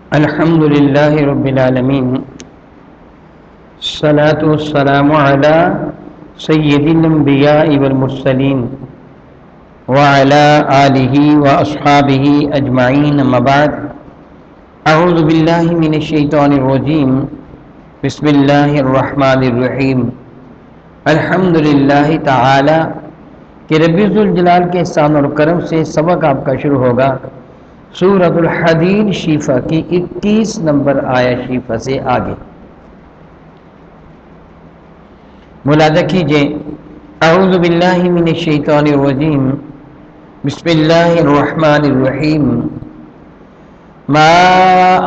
الحمد لله رب العالمين الصلاة والسلام على سيد الأنبياء والمرسلين وعلى آله وأصحابه أجمعين أما بعد أعوذ بالله من الشيطان الرجيم بسم الله الرحمن الرحيم الحمد لله تعالی کہ رب ذوالجلال کے احسان اور کرم سے سبق آپ کا شروع ہوگا سورۃ الحدید شیفہ کی 21 نمبر آیت شیفہ سے آگے ملاحظہ کیجئے اعوذ باللہ من الشیطان الرجیم بسم اللہ الرحمن الرحیم ما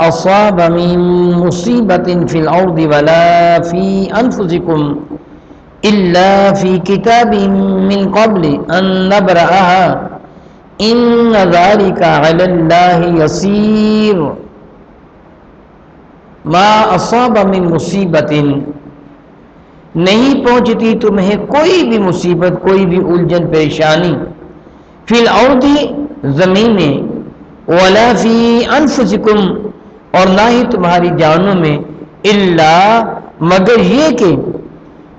اصاب من مصیبت فی الارض ولا فی انفسکم الا فی کتاب من قبل ان نبرأها ان ذلك علی اللہ یسیر ما اصاب من مصیبت نہیں پہنچتی تمہیں کوئی بھی مصیبت کوئی بھی الجھن پریشانی فی الارض زمین میں ولا فی انفسکم اور نہ ہی تمہاری جانوں میں الا مگر یہ کہ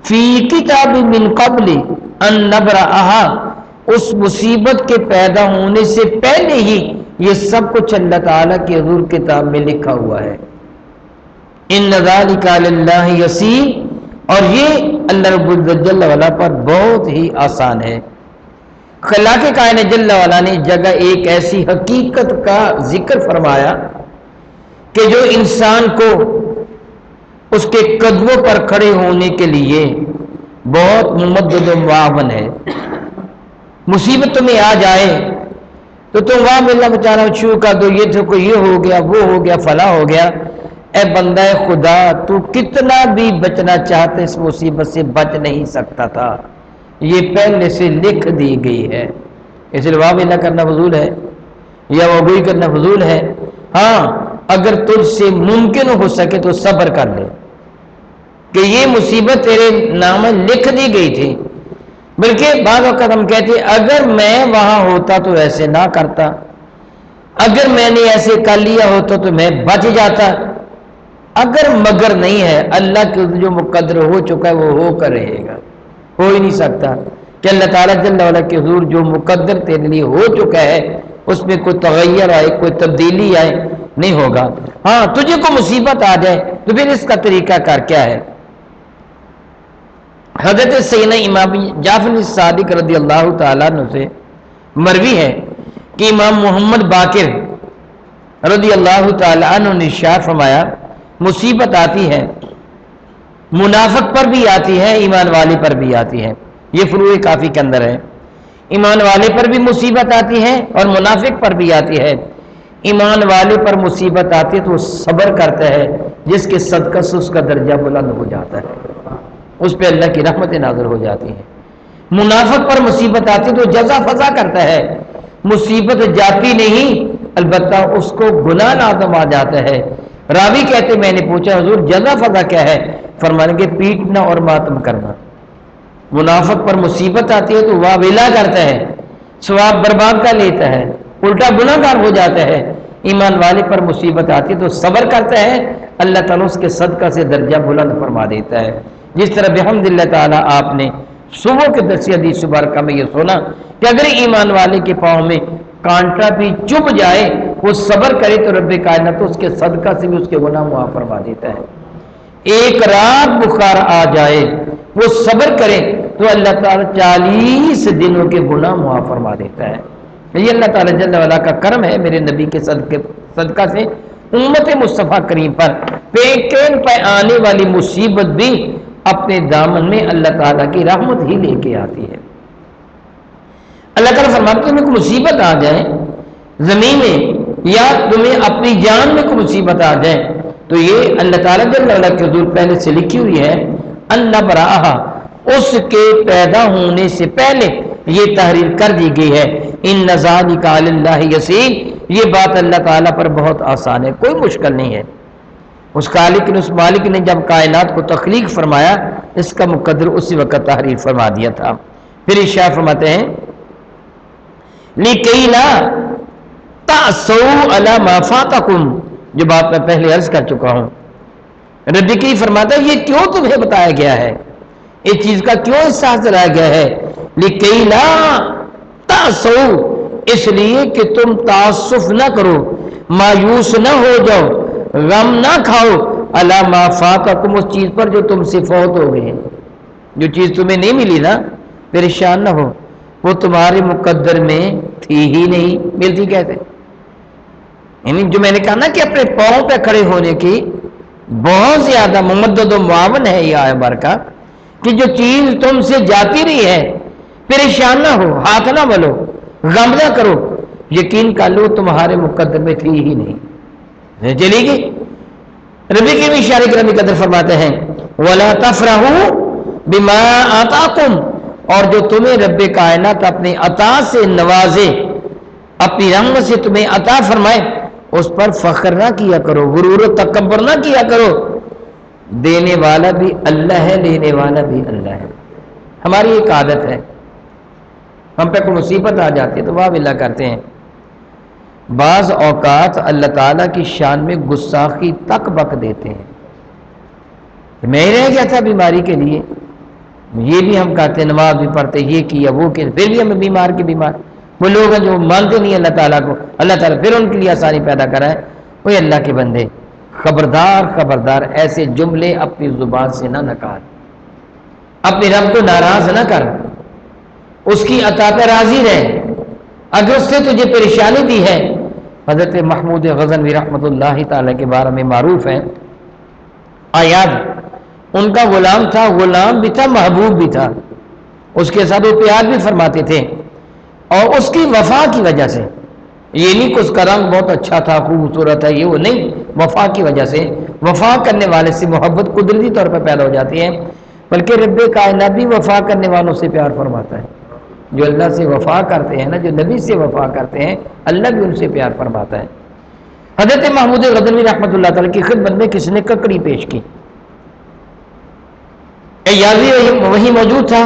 فی کتاب من قبل ان نبرأها اس مصیبت کے پیدا ہونے سے پہلے ہی یہ سب کچھ اللہ تعالیٰ کی حضور کتاب میں لکھا ہوا ہے ان ذالک علی اللہ یسیر اور یہ اللہ رب العزت جل وعلا پر بہت ہی آسان ہے خلاق کائنات جل وعلا نے جگہ ایک ایسی حقیقت کا ذکر فرمایا کہ جو انسان کو اس کے قدموں پر کھڑے ہونے کے لیے بہت ممدد و معاون ہے مصیبت تمہیں آ جائے تو تم وہاں ملنا بچانا شروع کر دو یہ تو یہ ہو گیا وہ ہو گیا فلاں ہو گیا اے بندہ خدا تو کتنا بھی بچنا چاہتے اس مصیبت سے بچ نہیں سکتا تھا یہ پہلے سے لکھ دی گئی ہے اس لیے واہ ملنا کرنا فضول ہے یا وگوئی کرنا فضول ہے ہاں اگر تجھ سے ممکن ہو سکے تو صبر کر لے کہ یہ مصیبت تیرے نام لکھ دی گئی تھی بلکہ بعض وقت ہم کہتے اگر میں وہاں ہوتا تو ایسے نہ کرتا اگر میں نے ایسے کر لیا ہوتا تو میں بچ جاتا اگر مگر نہیں ہے اللہ کے جو مقدر ہو چکا ہے وہ ہو کر رہے گا ہو ہی نہیں سکتا کہ اللہ تعالیٰ جل وعلا کے حضور جو مقدر تیرے لیے ہو چکا ہے اس میں کوئی تغیر آئے کوئی تبدیلی آئے نہیں ہوگا ہاں تجھے کو مصیبت آ جائے تو پھر اس کا طریقہ کار کیا ہے حضرت سیدنا امام جعفر صادق رضی اللہ تعالیٰ عنہ سے مروی ہے کہ امام محمد باقر رضی اللہ تعالیٰ عنہ نے ارشاد فرمایا مصیبت آتی ہے منافق پر بھی آتی ہے ایمان والے پر بھی آتی ہے یہ فروع کافی کے اندر ہے ایمان والے پر بھی مصیبت آتی ہے اور منافق پر بھی آتی ہے ایمان والے پر مصیبت آتی ہے تو وہ صبر کرتا ہے جس کے صدقہ سے اس کا درجہ بلند ہو جاتا ہے اس پہ اللہ کی رحمتیں نازل ہو جاتی ہیں منافق پر مصیبت آتی ہے تو جزا فضا کرتا ہے مصیبت جاتی نہیں البتہ اس کو گناہ لازم آ جاتا ہے راوی کہتے میں نے پوچھا حضور جزا فضا کیا ہے فرمانے کے پیٹنا اور ماتم کرنا منافق پر مصیبت آتی ہے تو واہ ویلا کرتا ہے ثواب برباد کر لیتا ہے الٹا گناہ گار ہو جاتا ہے ایمان والے پر مصیبت آتی ہے تو صبر کرتا ہے اللہ تعالیٰ اس کے صدقہ سے درجہ بلند فرما دیتا ہے جس طرح بحمد اللہ تعالیٰ آپ نے صبح کے درس حدیث مبارکہ میں یہ سنا کہ اگر ایمان والے کے پاؤں میں کانٹا بھی چبھ جائے وہ صبر کرے تو رب کائنات اس کے صدقہ سے بھی اس کے گناہ معاف فرما دیتا ہے ایک رات بخار آ جائے وہ صبر کرے تو اللہ تعالیٰ 40 دنوں کے گناہ معاف فرما دیتا ہے یہ اللہ تعالیٰ جل وعلا کا کرم ہے میرے نبی کے صدقہ سے امت مصطفیٰ کریم پر پیکین پہ آنے والی مصیبت بھی اپنے دامن میں اللہ تعالیٰ کی رحمت ہی لے کے آتی ہے اللہ تعالیٰ فرماتے ہیں تمہیں کوئی مصیبت آ جائے زمین میں یا تمہیں اپنی جان میں کوئی مصیبت آ جائے تو یہ اللہ تعالیٰ جل وعلا کے حضور پہلے سے لکھی ہوئی ہے ان نبرأها اس کے پیدا ہونے سے پہلے یہ تحریر کر دی گئی ہے ان ذالک علی اللہ یسیر یہ بات اللہ تعالیٰ پر بہت آسان ہے کوئی مشکل نہیں ہے اس خالق نے اس مالک نے جب کائنات کو تخلیق فرمایا اس کا مقدر اسی وقت تحریر فرما دیا تھا پھر ارشاد فرماتے ہیں لِكَيْ لَا تَعْسَوْا عَلَى مَا فَاتَكُمْ جو بات میں پہلے عرض کر چکا ہوں۔ رب کریم فرماتا ہے یہ کیوں تمہیں بتایا گیا ہے، اس چیز کا کیوں احساس دلایا گیا ہے، لِكَيْ لَا تَأْسَوْا، اس لیے کہ تم تعصف نہ کرو، مایوس نہ ہو جاؤ، غم نہ کھاؤ، عَلَى مَا فَاتَكُمْ، اس چیز پر جو تم سے فوت ہو گئی ہے، جو چیز تمہیں نہیں ملی نا، پریشان نہ ہو، وہ تمہارے مقدر میں تھی ہی نہیں، ملتی کیسے؟ یعنی جو میں نے کہا نا کہ اپنے پاؤں پہ کھڑے ہونے کی بہت زیادہ ممدد و معاون ہے یہ آیت برکہ، کہ جو چیز تم سے جاتی رہی ہے پریشان نہ ہو، ہاتھ نہ ملو، غم نہ کرو، یقین کر لو تمہارے مقدر میں تھی ہی نہیں، چلی گئی۔ ربی کی بھی اشارے کرمی قدر فرماتے ہیں وَلَا تَفْرَحُوا بِمَا آتَاكُمْ، اور جو تمہیں رب کائنات اپنی عطا سے نوازے، اپنی رحمت سے تمہیں عطا فرمائے، اس پر فخر نہ کیا کرو، غرور و تکبر نہ کیا کرو، دینے والا بھی اللہ ہے، لینے والا بھی اللہ ہے۔ ہماری ایک عادت ہے، ہم پہ کوئی مصیبت آ جاتی ہے تو واہ باللہ کرتے ہیں، بعض اوقات اللہ تعالیٰ کی شان میں گستاخی تک بک دیتے ہیں، میں رہ گیا تھا بیماری کے لیے، یہ بھی ہم کہتے ہیں، نماز بھی پڑھتے، یہ کیا وہ کیا، پھر بھی ہمیں بیمار کے بیمار۔ وہ لوگ ہیں جو مانتے نہیں اللہ تعالیٰ کو، اللہ تعالیٰ پھر ان کے لیے آسانی پیدا کرا ہے۔ وہ اللہ کے بندے، خبردار خبردار، ایسے جملے اپنی زبان سے نہ نکال، اپنے رب کو ناراض نہ کر، اس کی عطا پہ راضی رہ، اگر اس سے تجھے پریشانی دی ہے۔ حضرت محمود غزنوی رحمۃ اللہ تعالیٰ کے بارے میں معروف ہے آیات، ان کا غلام تھا، غلام بھی تھا، محبوب بھی تھا، اس کے ساتھ وہ پیار بھی فرماتے تھے، اور اس کی وفا کی وجہ سے، یہ نہیں کہ اس کا رنگ بہت اچھا تھا، خوبصورت ہے، یہ وہ نہیں، وفا کی وجہ سے، وفا کرنے والے سے محبت قدرتی طور پر پیدا ہو جاتی ہے، بلکہ رب کائنات بھی وفا کرنے والوں سے پیار فرماتا ہے۔ جو اللہ سے وفا کرتے ہیں نا، جو نبی سے وفا کرتے ہیں، اللہ بھی ان سے پیار فرماتا ہے۔ حضرت محمود غزنوی رحمۃ اللہ تعالیٰ کی خدمت میں کسی نے ککڑی پیش کی، یازی وہی موجود تھا،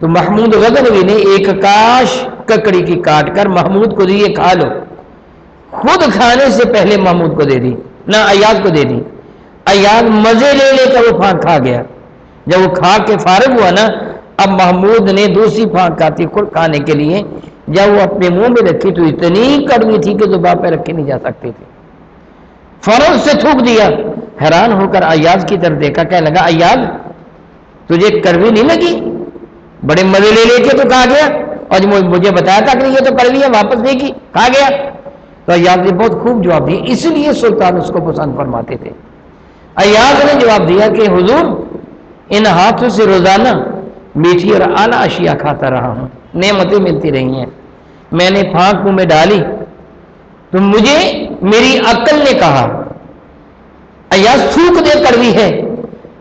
تو محمود غزنوی نے ایک کاش ککڑی کی کاٹ کر محمود کو دی، یہ کھا لو، خود کھانے سے پہلے محمود کو دے دی، نہ ایاز کو دے دی۔ ایاز مزے لے لے کر وہ پھانک کھا گیا، جب وہ کھا کے فارغ ہوا نا، اب محمود نے دوسری پھانک کھانے کے لیے جب وہ اپنے منہ میں رکھی تو اتنی کڑوی تھی کہ زبان پہ رکھی نہیں جا سکتی تھی، فوراً سے تھوک دیا۔ حیران ہو کر ایاز کی طرف دیکھا، کہنے لگا ایاز تجھے کڑوی نہیں لگی؟ بڑے مزے لے لے کے تو کھا گیا، اور مجھے بتایا تھا کہ یہ تو کڑوی ہے، واپس نہیں کی، کھا گیا۔ تو ایاز نے بہت خوب جواب دیا، اس لیے سلطان اس کو پسند فرماتے تھے۔ ایاز نے جواب دیا کہ حضور ان ہاتھوں سے روزانہ میٹھی اور اعلیٰ اشیاء کھاتا رہا ہوں، نعمتیں ملتی رہی ہیں، میں نے پھانک منہ میں ڈالی تو مجھے میری عقل نے کہا ایاز تھوک دے، کڑوی ہے،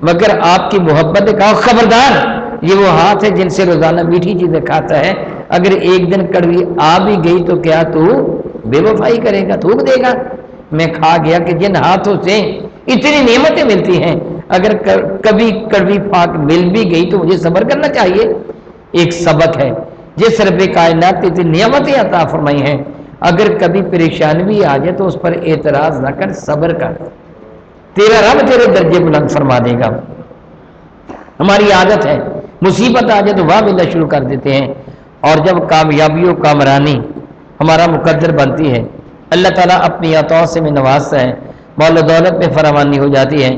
مگر آپ کی محبت نے کہا خبردار، یہ وہ ہاتھ ہے جن سے روزانہ میٹھی چیزیں کھاتا ہے، اگر ایک دن کڑوی آ بھی گئی تو کیا تو بے وفائی کرے گا، تھوک دے گا؟ میں کھا گیا کہ جن ہاتھوں سے اتنی نعمتیں ملتی ہیں، اگر کبھی کڑوی پھانک مل بھی گئی تو مجھے صبر کرنا چاہیے۔ ایک سبق ہے، جس رب کائنات نے اتنی نعمتیں عطا فرمائی ہیں، اگر کبھی پریشانی بھی آ جائے تو اس پر اعتراض نہ کر، صبر کر، تیرا رب تیرے درجے بلند فرما دے گا۔ ہماری عادت ہے مصیبت آ جائے تو واہ باللہ شروع کر دیتے ہیں، اور جب کامیابی و کامرانی ہمارا مقدر بنتی ہے، اللہ تعالیٰ اپنی عطاؤں سے میں نوازتا ہے، مال و دولت میں فراوانی ہو جاتی ہے،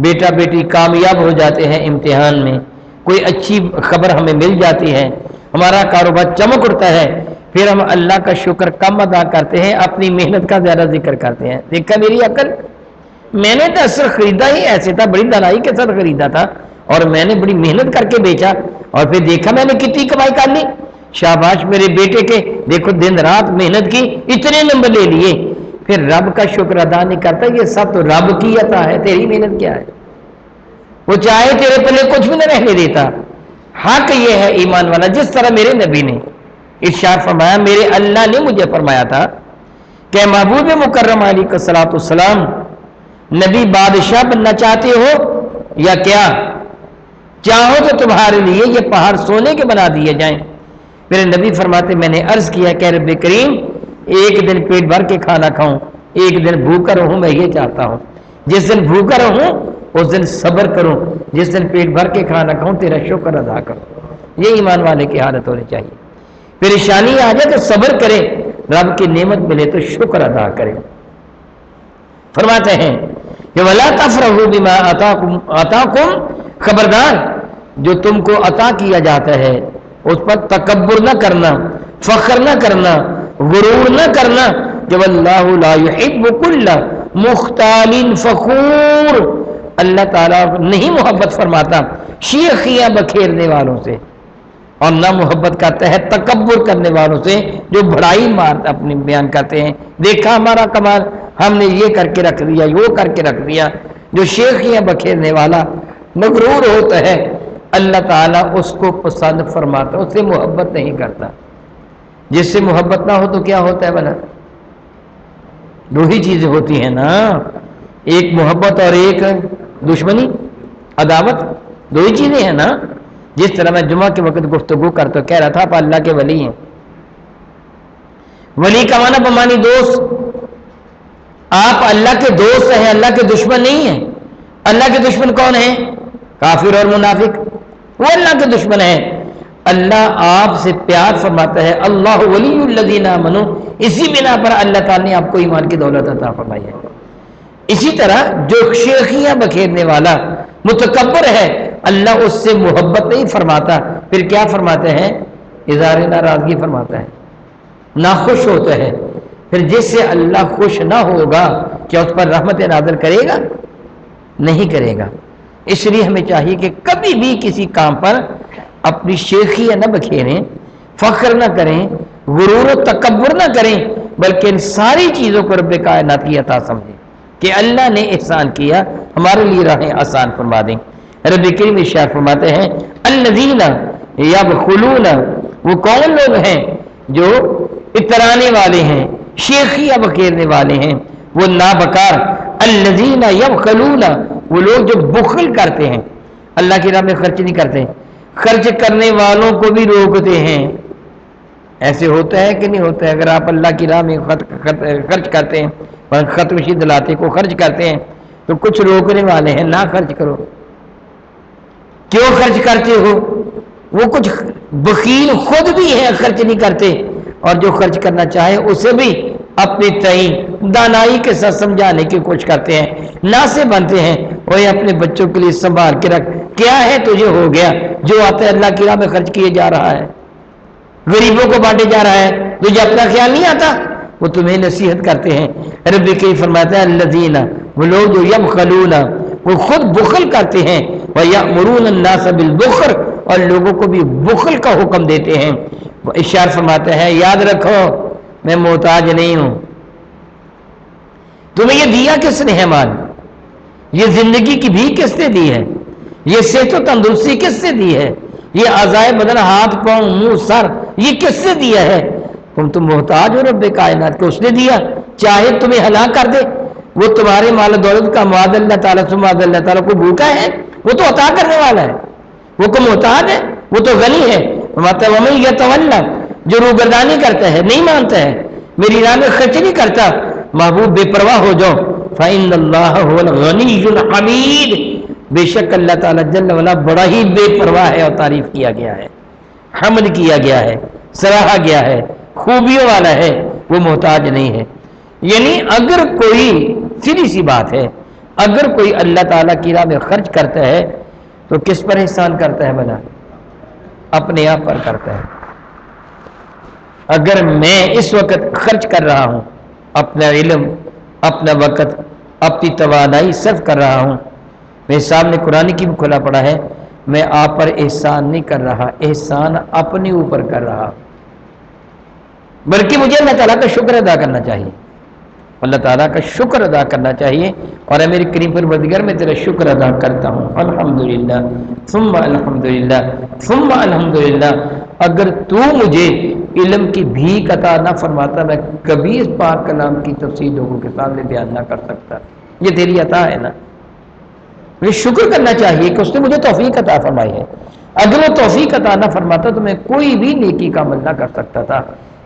بیٹا بیٹی کامیاب ہو جاتے ہیں امتحان میں، کوئی اچھی خبر ہمیں مل جاتی ہے، ہمارا کاروبار چمک اٹھتا ہے، پھر ہم اللہ کا شکر کم ادا کرتے ہیں، اپنی محنت کا زیادہ ذکر کرتے ہیں۔ دیکھا میری عقل، میں نے تو اثر خریدا ہی ایسے تھا، بڑی دلائی کے ساتھ خریدا تھا، اور میں نے بڑی محنت کر کے بیچا، اور پھر دیکھا میں نے کتنی کمائی کر لی، شاباش میرے بیٹے کے، دیکھو دن رات محنت کی، اتنے نمبر لے لیے، پھر رب کا شکر ادا نہیں کرتا، یہ سب تو رب کی عطا ہے، تیری محنت کیا ہے؟ وہ چاہے تیرے پلے کچھ بھی نہ رہنے دیتا۔ حق یہ ہے ایمان والا، جس طرح میرے نبی نے ارشاد فرمایا، میرے اللہ نے مجھے فرمایا تھا کہ محبوب مکرم علیہ الصلوۃ والسلام، نبی بادشاہ بننا چاہتے ہو یا کیا؟ چاہو تو تمہارے لیے یہ پہاڑ سونے کے بنا دیے جائیں۔ میرے نبی فرماتے، میں نے عرض کیا کہ رب کریم ایک دن پیٹ بھر کے کھانا کھاؤں، ایک دن بھوکا رہوں میں یہ چاہتا ہوں، جس دن بھوکا رہوں اس دن صبر کروں، جس دن پیٹ بھر کے کھانا کھاؤں تیرا شکر ادا کروں۔ یہ ایمان والے کی حالت ہونی چاہیے۔ پریشانی آ جائے تو صبر کرے، رب کی نعمت ملے تو شکر ادا کرے۔ فرماتے ہیں کہ وَلَا تَفْرَحُوا بِمَا آتَاكُمْ، خبردار جو تم کو عطا کیا جاتا ہے اس پر تکبر نہ کرنا، فخر نہ کرنا، غرور نہ کرنا کہ وَاللَّهُ لَا يُحِبُّ كُلَّ مُخْتَالٍ فَخُورٍ، اللہ تعالیٰ نہیں محبت فرماتا شیخیاں بکھیرنے والوں سے، اور نہ محبت کرتا ہے تکبر کرنے والوں سے جو بڑائی مار اپنی بیان کرتے ہیں، دیکھا ہمارا کمال، ہم نے یہ کر کے رکھ دیا، وہ کر کے رکھ دیا۔ جو شیخیاں بکھیرنے والا مغرور ہوتا ہے اللہ تعالیٰ اس کو پسند فرماتا، اس سے محبت نہیں کرتا۔ جس سے محبت نہ ہو تو کیا ہوتا ہے بھلا؟ دو ہی چیزیں ہوتی ہیں نا، ایک محبت اور ایک دشمنی، عداوت، دو ہی چیزیں ہیں نا۔ جس طرح میں جمعہ کے وقت گفتگو کرتا کہہ رہا تھا آپ اللہ کے ولی ہیں، ولی کا معنی بمانی دوست، آپ اللہ کے دوست ہیں، اللہ کے دشمن نہیں ہیں۔ اللہ کے دشمن کون ہیں؟ کافر اور منافق، وہ اللہ کے دشمن ہیں۔ اللہ آپ سے پیار فرماتا ہے، اللہ ولی الذین آمنوا، اسی بنا پر اللہ تعالیٰ نے آپ کو ایمان کی دولت عطا فرمائی ہے۔ اسی طرح جو شیخیاں بکھیرنے والا متکبر ہے اللہ اس سے محبت نہیں فرماتا، پھر کیا فرماتے ہیں؟ اظہار ناراضگی فرماتا ہے، ناخوش ہوتا ہے۔ پھر جس سے اللہ خوش نہ ہوگا کیا اس پر رحمت نازل کرے گا؟ نہیں کرے گا۔ اس لیے ہمیں چاہیے کہ کبھی بھی کسی کام پر اپنی شیخیاں نہ بکھیریں، فخر نہ کریں، غرور و تکبر نہ کریں، بلکہ ان ساری چیزوں کو رب کائنات کی عطا سمجھیں کہ اللہ نے احسان کیا، ہمارے لیے راہیں آسان فرما دیں۔ رب کریم ارشاد فرماتے ہیں الذین یبخلون، وہ کون لوگ ہیں جو اترانے والے ہیں، شیخیاں بکھیرنے والے ہیں، وہ نابکار۔ الذین یبخلون، وہ لوگ جو بخل کرتے ہیں، اللہ کی راہ میں خرچ نہیں کرتے، خرچ کرنے والوں کو بھی روکتے ہیں۔ ایسے ہوتا ہے کہ نہیں ہوتا ہے؟ اگر آپ اللہ کی راہ میں خرچ کرتے ہیں اور خط وشی دلاتے کو خرچ کرتے ہیں تو کچھ روکنے والے ہیں، نہ خرچ کرو۔ کیوں خرچ کرتے ہو؟ وہ کچھ بخیل خود بھی ہیں، خرچ نہیں کرتے، اور جو خرچ کرنا چاہے اسے بھی اپنی تعین دانائی کے ساتھ سمجھانے کی کوشش کرتے ہیں، نہ سے بنتے ہیں۔ وہ اپنے بچوں کے لیے سنبھال کے رکھ، کیا ہے تجھے ہو گیا، جو آتا ہے اللہ کی راہ میں خرچ کیے جا رہا ہے، غریبوں کو بانٹے جا رہا ہے، تجھے اپنا خیال نہیں آتا؟ وہ تمہیں نصیحت کرتے ہیں۔ رب کی فرماتا ہے الذین، وہ لوگ جو یبخلون، وہ خود بخل کرتے ہیں، وَيَأْمُرُونَ النَّاسَ بِالْبُخْلِ، اور لوگوں کو بھی بخل کا حکم دیتے ہیں۔ وہ ارشاد فرماتا ہے یاد رکھو میں محتاج نہیں ہوں، تمہیں یہ دیا کس نے ہے مال؟ یہ زندگی کی بھی کس نے دی ہے؟ یہ صحت و تندرستی کس سے دی ہے؟ یہ اعضائے بدن، ہاتھ پاؤں منہ سر، یہ کس سے دیا ہے؟ تم محتاج ہو رب کائنات کو، اس نے دیا، چاہے تمہیں ہلاک کر دے۔ وہ تمہارے مال و دولت کا معاذ اللہ تعالیٰ سے معاذ اللہ تعالیٰ کو بھوکا ہے؟ وہ تو عطا کرنے والا ہے، وہ کو محتاج ہے، وہ تو غنی ہے۔ وَمَن يَتَوَلَّ، جو روگردانی کرتا ہے، نہیں مانتا ہے، میری راہ میں خرچ نہیں کرتا، محبوب بے پرواہ ہو جاؤ۔ فَإِنَّ اللَّهَ هُوَ الْغَنِيُّ الْحَمِيدُ، بے شک اللہ تعالیٰ جل وعلا بڑا ہی بے پرواہ ہے اور تعریف کیا گیا ہے، حمد کیا گیا ہے، سراہا گیا ہے، خوبیوں والا ہے، وہ محتاج نہیں ہے۔ یعنی اگر کوئی سیدھی سی بات ہے، اگر کوئی اللہ تعالیٰ کی راہ میں خرچ کرتا ہے تو کس پر احسان کرتا ہے بھلا؟ اپنے آپ پر کرتا ہے۔ اگر میں اس وقت خرچ کر رہا ہوں، اپنا علم، اپنا وقت، اپنی توانائی صرف کر رہا ہوں، میرے سامنے قرآن کی بھی کھلا پڑا ہے، میں آپ پر احسان نہیں کر رہا، احسان اپنے اوپر کر رہا، بلکہ مجھے اللہ تعالیٰ کا شکر ادا کرنا چاہیے، اللہ تعالیٰ کا شکر ادا کرنا چاہیے۔ اور اے میری کریم پروردگار میں تیرا شکر ادا کرتا ہوں، الحمدللہ ثم الحمدللہ ثم الحمدللہ۔ اگر تو مجھے علم کی بھیک عطا نہ فرماتا میں کبھی اس پاک کلام کی تفسیر لوگوں کے سامنے بیان نہ کر سکتا، یہ تیری عطا ہے نا، مجھے شکر کرنا چاہیے کہ اس نے مجھے توفیق عطا فرمائی ہے۔ اگر وہ توفیق عطا نہ فرماتا تو میں کوئی بھی نیکی کا عمل نہ کر سکتا تھا۔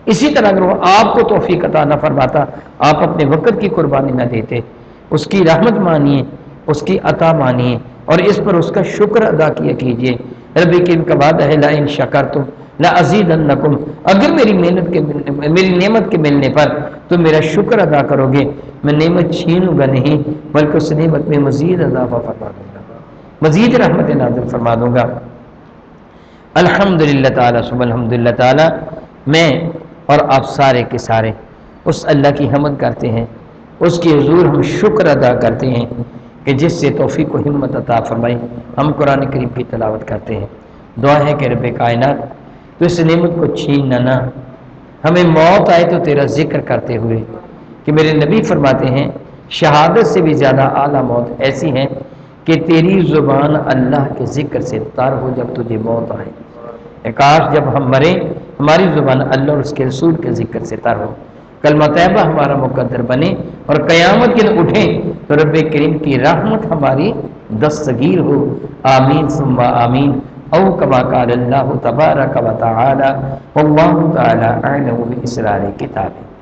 اسی طرح اگر وہ آپ کو توفیق عطا نہ فرماتا، آپ اپنے وقت کی قربانی نہ دیتے، اس کی رحمت مانیے، اس کی عطا مانیے اور اس پر اس کا شکر ادا کیا کیجیے۔ رب کریم کا وعدہ ہے لئن شکرتم لازیدنکم، اگر میری میری نعمت کے ملنے پر تم میرا شکر ادا کرو گے، میں نعمت چھینوں گا نہیں بلکہ اس نعمت میں مزید اضافہ فرما دوں گا، مزید رحمت نازل فرما دوں گا۔ الحمدللہ تعالی ثم الحمدللہ تعالی، میں اور آپ سارے کے سارے اس اللہ کی حمد کرتے ہیں، اس کی حضور ہم شکر ادا کرتے ہیں کہ جس سے توفیق و ہمت عطا فرمائی ہم قرآن کریم کی تلاوت کرتے ہیں۔ دعا ہے کہ رب کائنات تو اس نعمت کو چھیننا نہ، ہمیں موت آئے تو تیرا ذکر کرتے ہوئے، کہ میرے نبی فرماتے ہیں شہادت سے بھی زیادہ اعلیٰ موت ایسی ہے کہ تیری زبان اللہ کے ذکر سے تر ہو جب تجھے موت آئے۔ کاش جب ہم مریں ہماری زبان اللہ اور اس کے رسول کے ذکر سے تر ہو، کلمہ طیبہ ہمارا مقدر بنے اور قیامت کے دن اٹھیں تو رب کریم کی رحمت ہماری دستگیر ہو۔ آمین ثم آمین، او کما قال اللہ تبارک و تعالی واللہ تعالی اعلم باسرار کتابہ۔